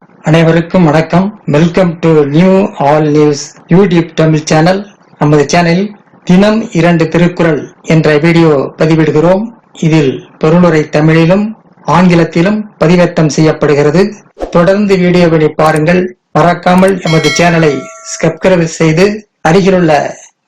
அனைவருக்கும் வணக்கம். Welcome to new all news YouTube Tamil channel. நமது சேனலில் தினம் 2 திருக்குறள் என்ற வீடியோ பதிவிடுகிறோம். இதில் பொருளுரை தமிழிலும் ஆங்கிலத்திலும் பதிவேற்றம் செய்யப்படுகிறது. தொடர்ந்து வீடியோவை பாருங்கள். மறக்காமல் எமது சேனலை சப்ஸ்கிரைப் செய்து அருகிலுள்ள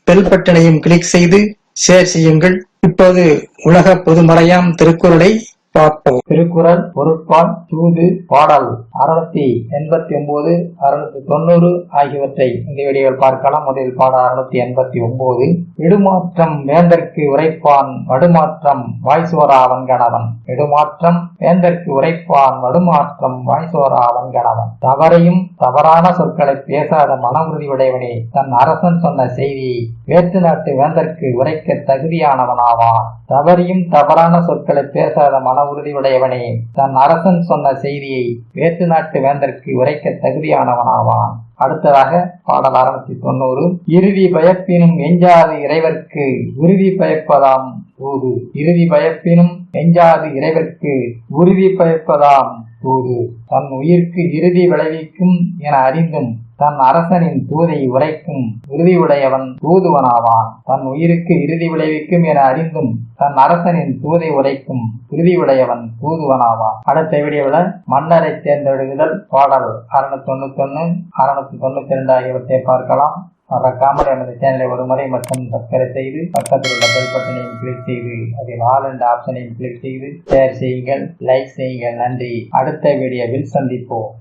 பெல் பட்டனையும் கிளிக் செய்து ஷேர் செய்யுங்கள். இப்போது உலக பொதுமறையாம் திருக்குறளை பார்ப்போம். திருக்குறள் பொருட்பால் தூது பாடல் 689 690 ஆகியவற்றை இந்த வீடியோவில் பார்க்கலாம். முதலில் பாடல் 689. இடுமாற்றம் வேந்தற்கு உரைப்பான் வடுமாற்றம் வாய்சோரா வன்கணவன். இடுமாற்றம் வேந்தற்கு உரைப்பான் வடுமாற்றம் வாய்சோரா வன்கணவன். தவறையும் தவறான சொற்களை பேசாத மன உறுதியுடையவனே தன் அரசன் சொன்ன செய்தியை வேற்று நாட்டு வேந்தற்கு உரைக்க தகுதியானவனாவான். தவறையும் தவறான சொற்களை பேசாத மன உறுதியுடையவனே தன் அரசன் சொன்ன செய்தியை வேற்று நாட்டு வேந்தற்கு உரைக்க தகுதியானவனாவான். அடுத்ததாக பாடல் 690. இறுதி பயப்பினும் எஞ்சாது இறைவர்க்கு உறுதி பயப்பதாம் தூது. இறுதி பயப்பினும் எஞ்சாது இறைவர்க்கு உறுதி பயப்பதாம் தூது. தன் உயிர்க்கு இறுதி விளைவிக்கும் என அறிந்தும் தன் அரசனின் தூதை உரைக்கும் உறுதியுடையவன் தூதுவனாவான். தன் உயிருக்கு இறுதி விளைவிக்கும் என அறிந்தும் தன் அரசனின் தூதை உரைக்கும் உறுதியுடையவன் தூதுவனாவான். அடுத்த வீடியோவில் மன்னரை தேர்ந்தெடுக்குதல் பாடல் 691 692 ஆகியவற்றை பார்க்கலாம். மறக்காமல் எனது சேனலை ஒரு முறை மட்டும் சப்ஸ்கிரைப் செய்து பக்கத்தில் உள்ள பெல் பட்டனையும் கிளிக் செய்து அதில் ஆல் என்ற ஆப்ஷனையும் கிளிக் செய்து ஷேர் செய்யுங்கள், லைக் செய்யுங்கள். நன்றி. அடுத்த வீடியோவில் சந்திப்போம்.